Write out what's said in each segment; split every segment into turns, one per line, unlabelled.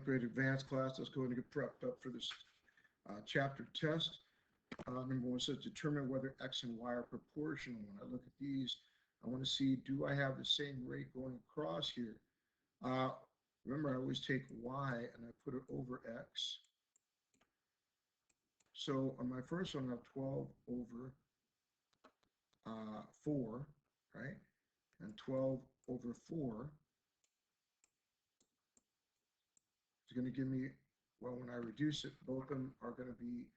grade advanced class. Let's go ahead and get prepped up for this chapter test. Number one says determine whether x and y are proportional. When I look at these, I want to see, do I have the same rate going across here? Remember, I always take y and I put it over x. So on my first one, I have 12 over 4, right? And 12 over 4 is going to give me, well, when I reduce it, both of them are going to be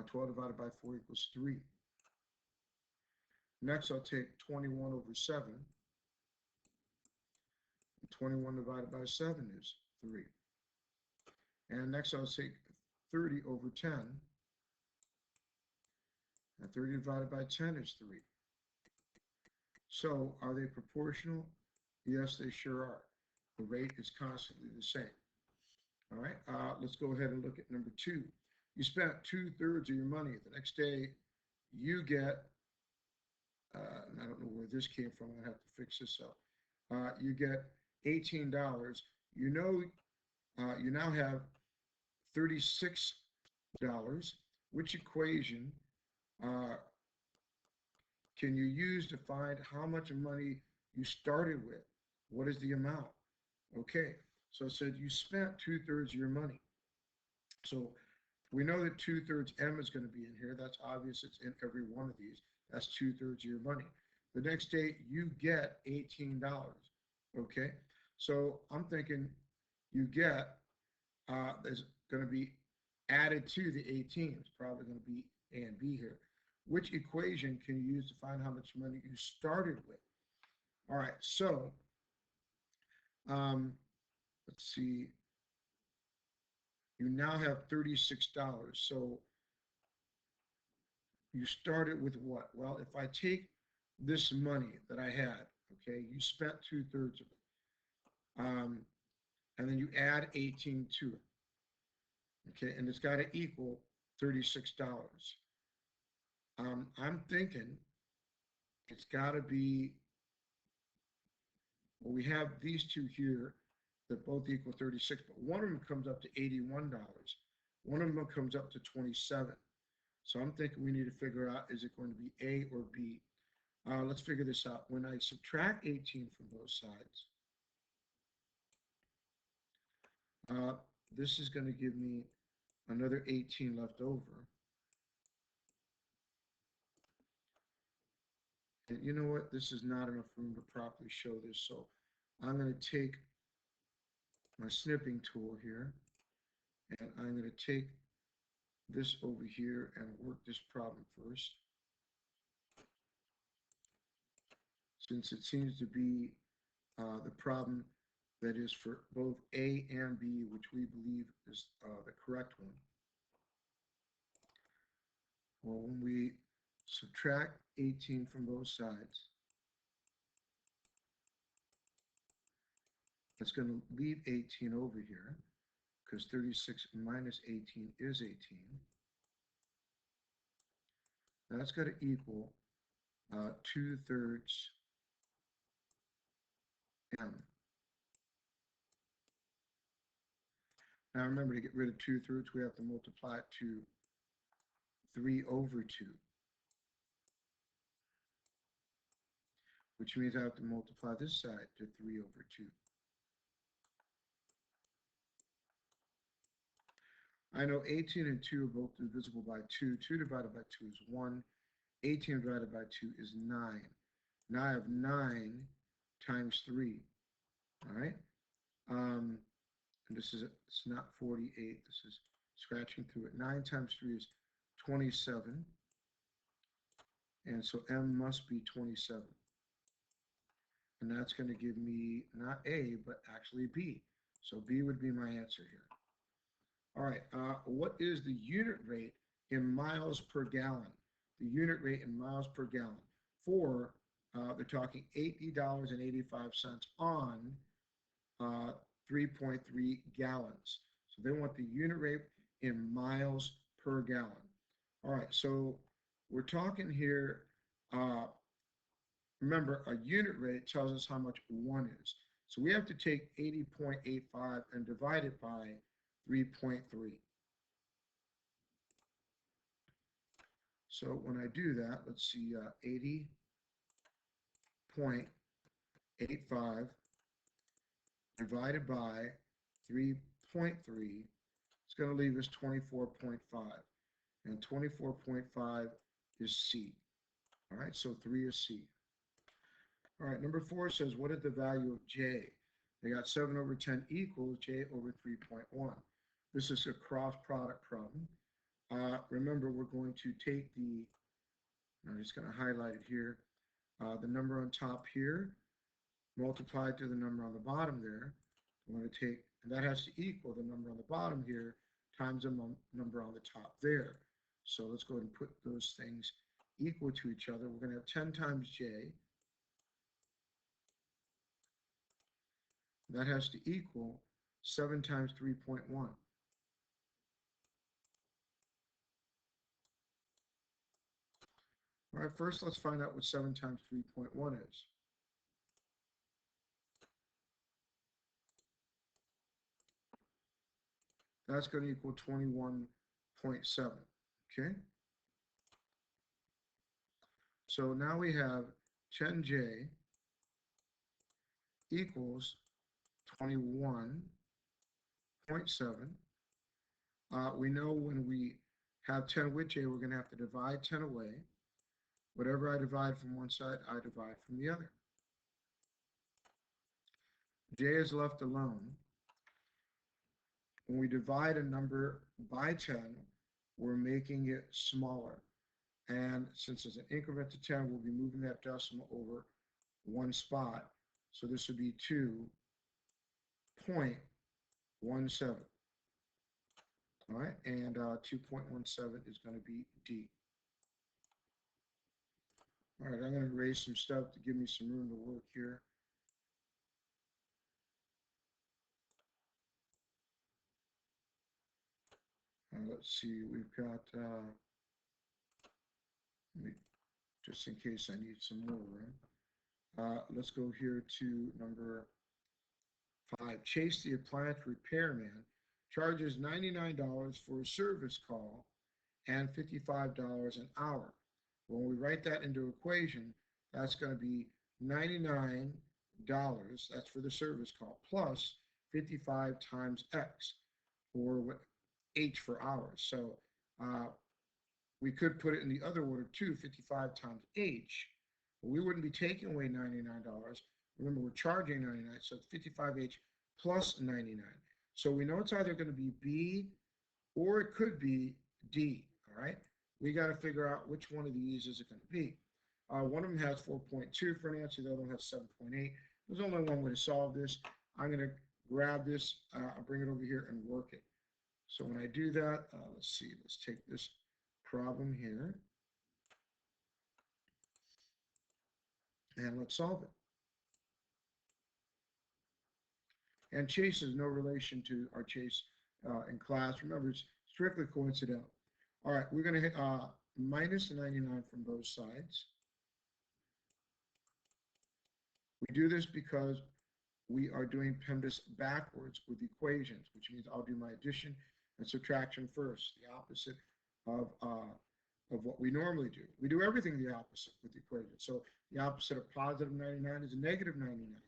12 divided by 4 equals 3. Next, I'll take 21 over 7. And 21 divided by 7 is 3. And next, I'll take 30 over 10. And 30 divided by 10 is 3. So, are they proportional? Yes, they sure are. The rate is constantly the same. All right, let's go ahead and look at number 2. You spent 2/3 of your money. The next day, you get, and I don't know where this came from. I have to fix this up. You get $18. You know, you now have $36. Which equation can you use to find how much money you started with? What is the amount? Okay, so it said you spent 2/3 of your money. So we know that 2/3 M is going to be in here. That's obvious. It's in every one of these. That's 2/3 of your money. The next day you get $18. Okay, so I'm thinking you get is going to be added to the 18. It's probably going to be A and B here. Which equation can you use to find how much money you started with? All right, so let's see. You now have $36. So you started with what? Well, if I take this money that I had, okay, you spent 2/3 of it, and then you add 18 to it, okay, and it's got to equal $36. I'm thinking it's got to be, well, we have these two here that both equal 36, but one of them comes up to $81. One of them comes up to 27. So I'm thinking we need to figure out, is it going to be A or B? Let's figure this out. When I subtract 18 from both sides, this is going to give me another 18 left over. And you know what? This is not enough room to properly show this. So I'm going to take my snipping tool here, and I'm going to take this over here and work this problem first. Since it seems to be the problem that is for both A and B, which we believe is the correct one. Well, when we subtract 18 from both sides, it's going to leave 18 over here, because 36 minus 18 is 18. That's got to equal 2/3 M. Now remember, to get rid of 2/3, we have to multiply it to 3/2, which means I have to multiply this side to 3/2. I know 18 and 2 are both divisible by 2. 2 divided by 2 is 1. 18 divided by 2 is 9. Now I have 9 times 3. All right? And this is, it's not 48. This is scratching through it. 9 times 3 is 27. And so M must be 27. And that's going to give me not A, but actually B. So B would be my answer here. All right, what is the unit rate in miles per gallon? The unit rate in miles per gallon for, they're talking $80.85 on 3.3 gallons. So they want the unit rate in miles per gallon. All right, so we're talking here, remember, a unit rate tells us how much 1 is. So we have to take 80.85 and divide it by 3.3. So when I do that, let's see, 80.85 divided by 3.3, it's going to leave us 24.5. And 24.5 is C. All right, so 3 is C. All right, number 4 says, what is the value of J? They got 7 over 10 equals J over 3.1. This is a cross product problem. Remember, we're going to take I'm just going to highlight it here, the number on top here, multiplied to the number on the bottom there. I'm going to take, and that has to equal the number on the bottom here times the number on the top there. So let's go ahead and put those things equal to each other. We're going to have 10 times J. That has to equal 7 times 3.1. All right, first let's find out what 7 times 3.1 is. That's going to equal 21.7, okay? So now we have 10J equals 21.7. We know when we have 10 with J, we're going to have to divide 10 away. Whatever I divide from one side, I divide from the other. J is left alone. When we divide a number by 10, we're making it smaller. And since it's an increment to 10, we'll be moving that decimal over one spot. So this would be 2.17. All right, and 2.17 is going to be D. All right, I'm going to erase some stuff to give me some room to work here. Let's see, we've got, just in case I need some more room. Let's go here to number 5. Chase the appliance repairman charges $99 for a service call and $55 an hour. When we write that into equation, that's going to be $99, that's for the service call, plus 55 times X, or H for hours. So we could put it in the other order too, 55 times H. But we wouldn't be taking away $99. Remember, we're charging 99, so it's 55H plus 99. So we know it's either going to be B or it could be D, all right? We got to figure out which one of these is it going to be. One of them has 4.2 for an answer, the other one has 7.8. There's only one way to solve this. I'm going to grab this, I'll bring it over here and work it. So when I do that, let's see, let's take this problem here and let's solve it. And Chase is no relation to our Chase in class. Remember, it's strictly coincidental. All right, we're going to hit minus 99 from both sides. We do this because we are doing PEMDAS backwards with equations, which means I'll do my addition and subtraction first, the opposite of what we normally do. We do everything the opposite with equations. So the opposite of positive 99 is negative 99.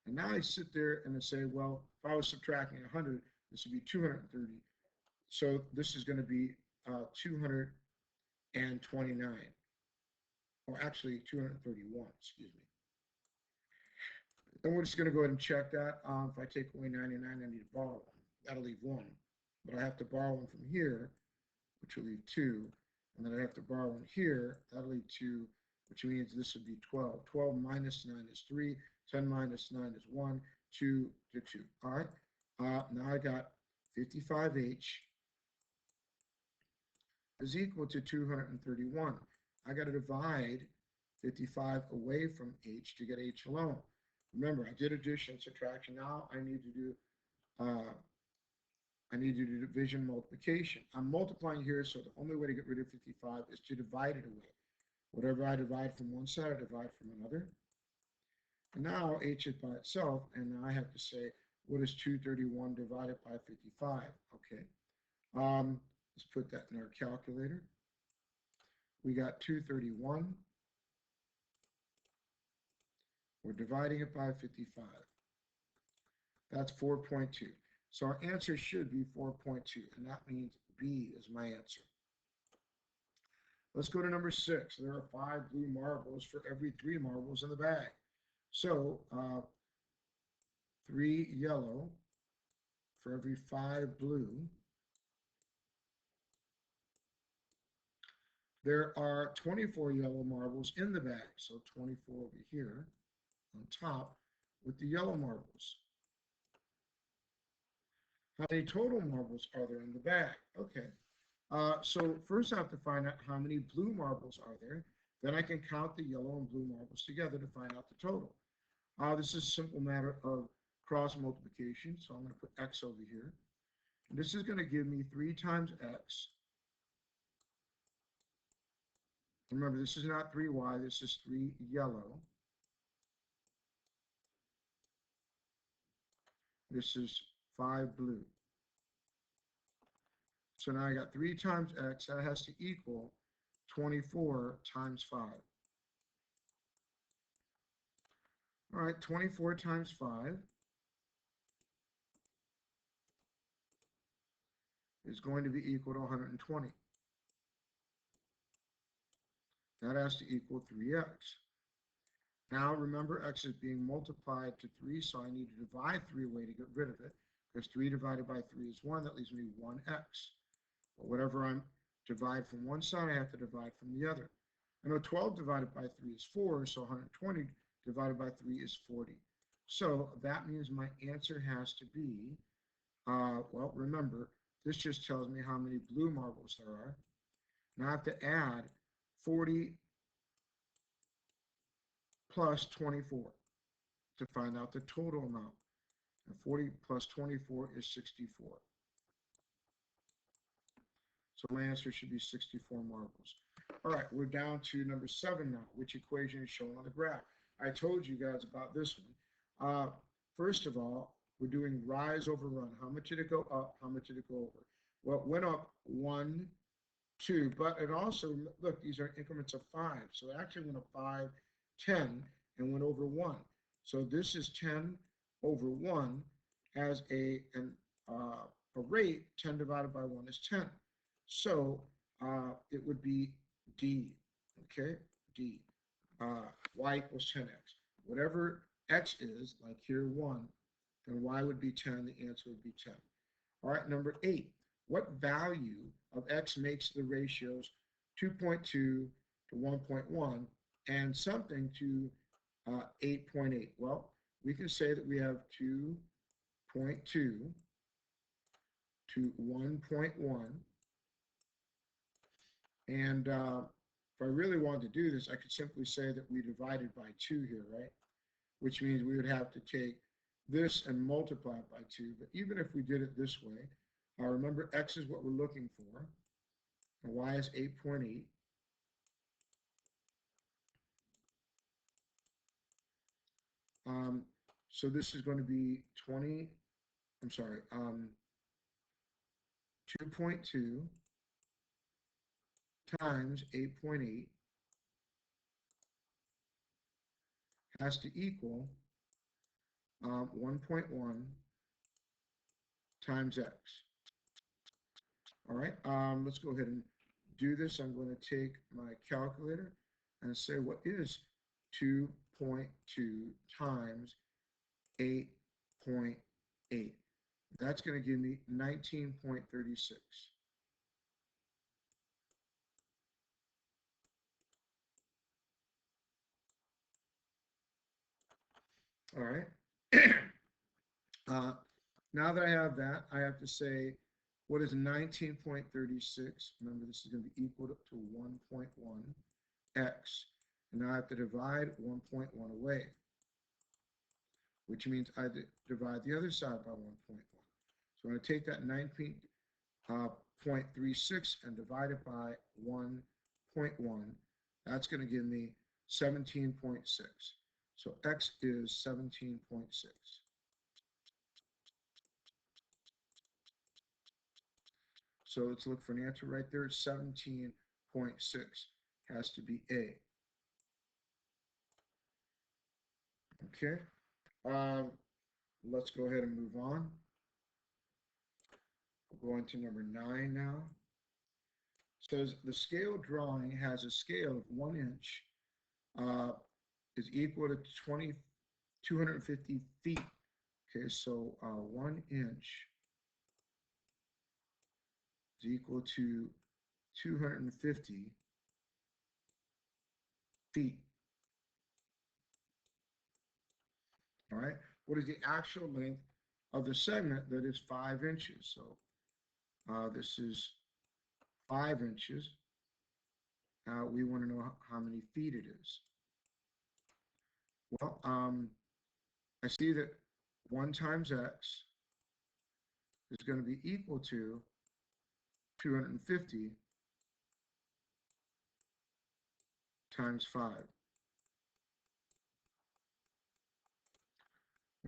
And now I sit there and I say, well, if I was subtracting 100, this would be 230. So this is going to be 229, or actually 231, excuse me. Then we're just going to go ahead and check that. If I take away 99, I need to borrow one. That'll leave 1. But I have to borrow one from here, which will leave 2. And then I have to borrow one here. That'll leave 2, which means this would be 12. 12 minus 9 is 3. 10 minus 9 is 1. 2 to 2. All right. Now I got 55H is equal to 231. I got to divide 55 away from H to get H alone. Remember, I did addition, subtraction. Now I need to do division, multiplication. I'm multiplying here, so the only way to get rid of 55 is to divide it away. Whatever I divide from one side, I divide from another. And now H is by itself, and now I have to say, what is 231 divided by 55? Let's put that in our calculator. We got 231. We're dividing it by 55. That's 4.2. So our answer should be 4.2, and that means B is my answer. Let's go to number 6. There are 5 blue marbles for every 3 marbles in the bag. So 3 yellow for every 5 blue. There are 24 yellow marbles in the bag. So 24 over here on top with the yellow marbles. How many total marbles are there in the bag? Okay. So first I have to find out how many blue marbles are there. Then I can count the yellow and blue marbles together to find out the total. This is a simple matter of cross multiplication. So I'm going to put X over here. And this is going to give me 3 times X. Remember, this is not 3Y, this is 3 yellow. This is 5 blue. So now I got 3 times X, that has to equal 24 times 5. All right, 24 times 5 is going to be equal to 120. That has to equal 3x. Now remember, x is being multiplied to 3, so I need to divide 3 away to get rid of it, because 3 divided by 3 is 1. That leaves me 1x. But whatever I divide from one side, I have to divide from the other. I know 12 divided by 3 is 4, so 120 divided by 3 is 40. So that means my answer has to be, well, remember, this just tells me how many blue marbles there are. Now I have to add 40 plus 24 to find out the total amount. And 40 plus 24 is 64. So my answer should be 64 marbles. All right, we're down to number 7 now. Which equation is shown on the graph? I told you guys about this one. First of all, we're doing rise over run. How much did it go up? How much did it go over? Well, it went up 1, 2, but it also, look, these are increments of 5. So it actually went up 5, 10, and went over 1. So this is 10 over 1 as a rate. 10 divided by 1 is 10. So it would be D, okay? D. Y equals 10x. Whatever x is, like here 1, then y would be 10, the answer would be 10. All right, number 8. What value of x makes the ratios 2.2 to 1.1 and something to 8.8? Well, we can say that we have 2.2 to 1.1. And if I really wanted to do this, I could simply say that we divided by 2 here, right? Which means we would have to take this and multiply it by 2. But even if we did it this way, remember x is what we're looking for, and y is 8.8. So this is going to be 2.2 times 8.8 has to equal 1.1 times x. All right, let's go ahead and do this. I'm going to take my calculator and say what is 2.2 times 8.8. That's going to give me 19.36. All right. Now that I have that, I have to say, what is 19.36? Remember, this is going to be equal to 1.1x. And now I have to divide 1.1 away, which means I divide the other side by 1.1. So I'm going to take that 19.36 and divide it by 1.1. That's going to give me 17.6. So x is 17.6. So let's look for an answer right there. 17.6 has to be A. Okay. Let's go ahead and move on. We're going to number 9 now. It says the scale drawing has a scale of 1 inch is equal to 250 feet. Okay, so 1 inch is equal to 250 feet. All right, what is the actual length of the segment that is 5 inches? So this is 5 inches. We want to know how many feet it is. Well, I see that 1 times x is going to be equal to 250 times 5.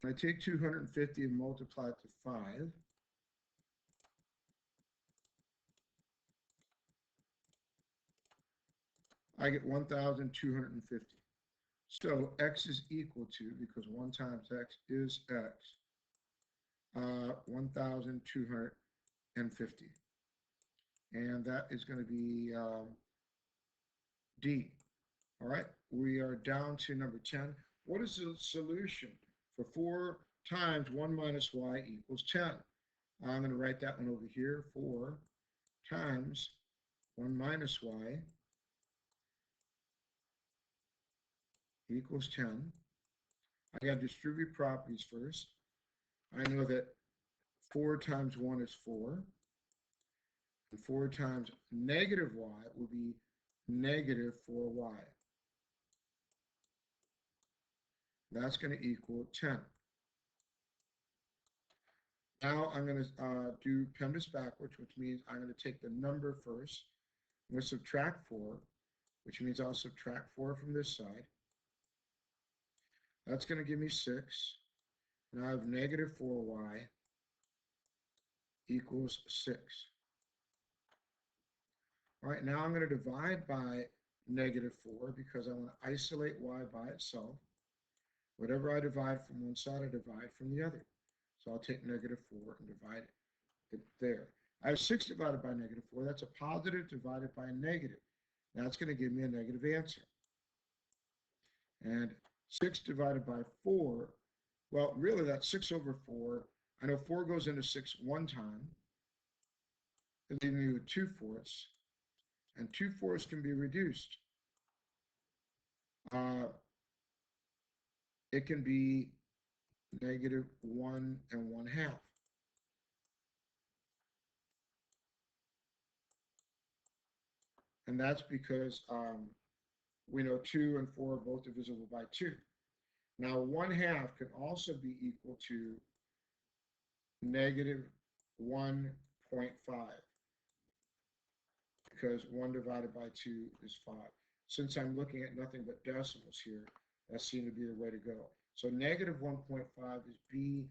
When I take 250 and multiply it to 5, I get 1,250. So x is equal to, because 1 times x is x, 1,250. And that is going to be D. All right, we are down to number 10. What is the solution for 4 times 1 minus y equals 10? I'm going to write that one over here. 4 times 1 minus y equals 10. I got to distribute properties first. I know that 4 times 1 is 4. And 4 times negative y will be negative 4y. That's going to equal 10. Now I'm going to do PEMDAS backwards, which means I'm going to take the number first. I'm going to subtract 4, which means I'll subtract 4 from this side. That's going to give me 6. Now I have negative 4y equals 6. All right, now I'm going to divide by negative 4 because I want to isolate y by itself. Whatever I divide from one side, I divide from the other. So I'll take negative 4 and divide it there. I have 6 divided by negative 4. That's a positive divided by a negative. That's going to give me a negative answer. And 6 divided by 4, well, really that's 6 over 4. I know 4 goes into 6 one time, leaving me with 2/4. And 2/4 can be reduced. It can be negative 1 1/2. And that's because we know 2 and 4 are both divisible by 2. Now 1/2 can also be equal to negative 1.5 because 1 divided by 2 is 5. Since I'm looking at nothing but decimals here, that seemed to be the way to go. So negative 1.5 is B.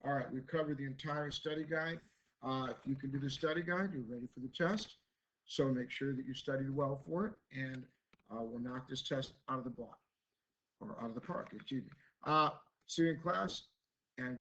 All right, we've covered the entire study guide. If you can do the study guide, you're ready for the test. So make sure that you studied well for it, and we'll knock this test out of the block, or out of the park, excuse me. See you in class, and